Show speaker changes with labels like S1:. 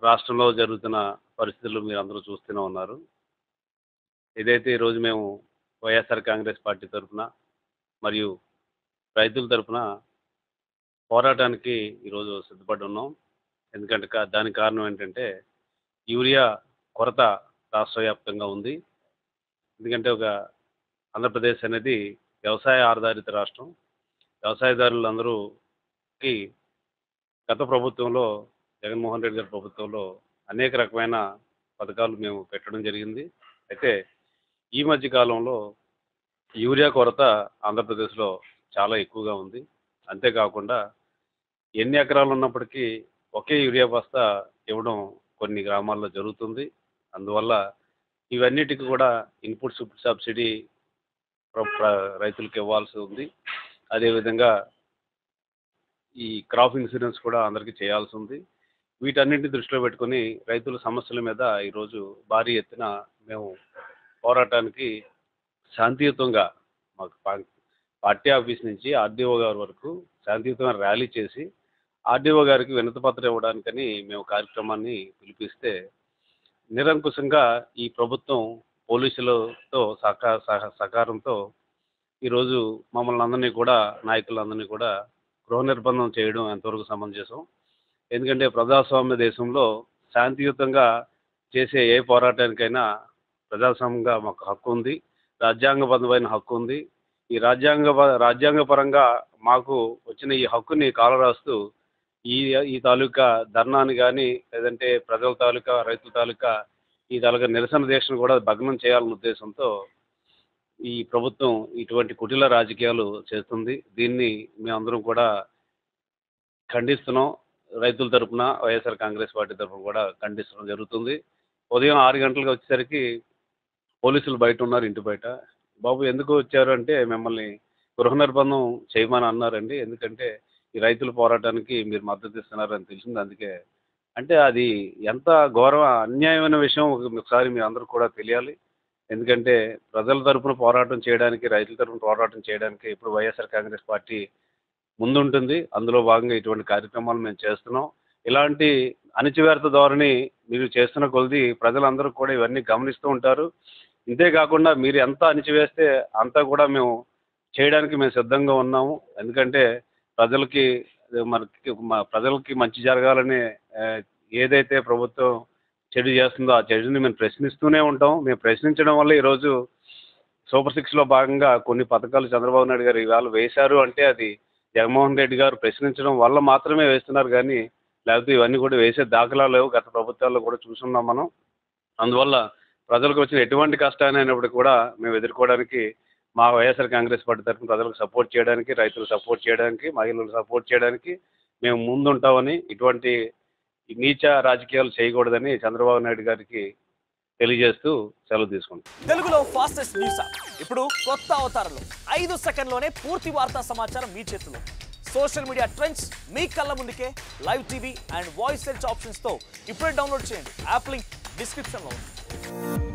S1: రాష్ట్రంలో జరుగుతున్న పరిస్థితులు మీరందరూ చూస్తూనే ఉన్నారు. ఏదైతే ఈరోజు మేము వైఎస్ఆర్ కాంగ్రెస్ పార్టీ తరఫున మరియు రైతుల తరఫున పోరాటానికి ఈరోజు సిద్ధపడి ఉన్నాం. ఎందుకంటే దానికి కారణం ఏంటంటే యూరియా కొరత రాష్ట్ర వ్యాప్తంగా ఉంది. ఎందుకంటే ఆంధ్రప్రదేశ్ అనేది వ్యవసాయ ఆధారిత రాష్ట్రం. వ్యవసాయదారులందరూకి గత ప్రభుత్వంలో జగన్మోహన్ రెడ్డి గారి ప్రభుత్వంలో అనేక రకమైన పథకాలు మేము పెట్టడం జరిగింది. అయితే ఈ మధ్య కాలంలో యూరియా కొరత ఆంధ్రప్రదేశ్లో చాలా ఎక్కువగా ఉంది. అంతేకాకుండా ఎన్ని ఎకరాలు ఉన్నప్పటికీ ఒకే యూరియా బస్తా ఇవ్వడం కొన్ని గ్రామాల్లో జరుగుతుంది. అందువల్ల ఇవన్నిటికి కూడా ఇన్పుట్ సబ్సిడీ రైతులకు ఇవ్వాల్సి ఉంది. అదేవిధంగా ఈ క్రాప్ ఇన్సూరెన్స్ కూడా అందరికీ చేయాల్సి ఉంది. వీటన్నింటిని దృష్టిలో పెట్టుకొని రైతుల సమస్యల మీద ఈరోజు భారీ ఎత్తున మేము పోరాటానికి శాంతియుతంగా మాకు పార్టీ ఆఫీస్ నుంచి ఆర్డీఓ గారి వరకు శాంతియుతంగా ర్యాలీ చేసి ఆర్డీఓ గారికి వినతిపత్రం ఇవ్వడానికని మేము కార్యక్రమాన్ని పిలిపిస్తే నిరంకుశంగా ఈ ప్రభుత్వం పోలీసులతో సహకారంతో ఈరోజు మమ్మల్ని అందరినీ కూడా నాయకులందరినీ కూడా గృహ నిర్బంధం చేయడం ఎంతవరకు సమంజసం? ఎందుకంటే ప్రజాస్వామ్య దేశంలో శాంతియుతంగా చేసే ఏ పోరాటానికైనా ప్రజాస్వామ్యంగా మాకు హక్కు ఉంది, రాజ్యాంగబద్ధమైన హక్కు ఉంది. ఈ రాజ్యాంగపరంగా మాకు వచ్చిన ఈ హక్కుని కాలరాస్తూ ఈ తాలూకా ధర్నాని కానీ లేదంటే ప్రజల తాలూకా రైతుల తాలూకా ఈ తాలూకా నిరసన దీక్షను కూడా భగ్నం చేయాలన్న ఉద్దేశంతో ఈ ప్రభుత్వం ఇటువంటి కుటిల రాజకీయాలు చేస్తుంది. దీన్ని మేమందరం కూడా ఖండిస్తున్నాం. రైతుల తరఫున వైఎస్ఆర్ కాంగ్రెస్ పార్టీ తరఫున కూడా ఖండించడం జరుగుతుంది. ఉదయం 6 గంటలకు వచ్చేసరికి పోలీసులు బయట ఉన్నారు, ఇంటి బయట. బాబు ఎందుకు వచ్చారు అంటే మిమ్మల్ని గృహ నిర్బంధం చేయమని అన్నారండి. ఎందుకంటే ఈ రైతుల పోరాటానికి మీరు మద్దతు ఇస్తున్నారని తెలిసింది, అందుకే. అంటే అది ఎంత ఘోర అన్యాయమైన విషయం ఒకసారి మీ అందరూ కూడా తెలియాలి. ఎందుకంటే ప్రజల తరఫున పోరాటం చేయడానికి, రైతుల తరఫున పోరాటం చేయడానికి ఇప్పుడు వైఎస్ఆర్ కాంగ్రెస్ పార్టీ ముందుంటుంది. అందులో భాగంగా ఇటువంటి కార్యక్రమాలు మేము చేస్తున్నాం. ఇలాంటి అణచివేత ధోరణి మీరు చేస్తున్న కొలది ప్రజలందరూ కూడా ఇవన్నీ గమనిస్తూ ఉంటారు. ఇంతేకాకుండా మీరు ఎంత అణచివేస్తే అంతా కూడా మేము చేయడానికి మేము సిద్ధంగా ఉన్నాము. ఎందుకంటే ప్రజలకి మంచి జరగాలని ఏదైతే ప్రభుత్వం చెడు చేస్తుందో ఆ చెడుని మేము ప్రశ్నిస్తూనే ఉంటాం. మేము ప్రశ్నించడం వల్ల ఈరోజు సూపర్ 6లో భాగంగా కొన్ని పథకాలు చంద్రబాబు నాయుడు గారు ఇవాళ వేశారు అంటే అది జగన్మోహన్ రెడ్డి గారు ప్రశ్నించడం వల్ల మాత్రమే వేస్తున్నారు, కానీ లేకపోతే ఇవన్నీ కూడా వేసే దాఖలాలు లేవు. గత ప్రభుత్వాల్లో కూడా చూసున్నాం మనం. అందువల్ల ప్రజలకు వచ్చిన ఎటువంటి కష్టాన్ని అయినప్పటికీ కూడా మేము ఎదుర్కోవడానికి మా వైఎస్ఆర్ కాంగ్రెస్ పార్టీ తరఫున ప్రజలకు సపోర్ట్ చేయడానికి, రైతులకు సపోర్ట్ చేయడానికి, మహిళలకు సపోర్ట్ చేయడానికి మేము ముందుంటామని, ఇటువంటి నీచ రాజకీయాలు చేయకూడదని చంద్రబాబు నాయుడు గారికి తెలియజేస్తూ సెలవు తీసుకుంటాం.
S2: తెలుగులో ఫాస్టెస్ట్ న్యూస్ ఇప్పుడు కొత్త అవతారంలో 5 సెకండ్లోనే పూర్తి వార్తా సమాచారం మీ చేతిలో. సోషల్ మీడియా ట్రెండ్స్ మీ కళ్ళ ముందుకే live TV and voice search options తో ఇప్పుడే డౌన్లోడ్ చేయండి. యాప్ లింక్ డిస్క్రిప్షన్లో ఉంది.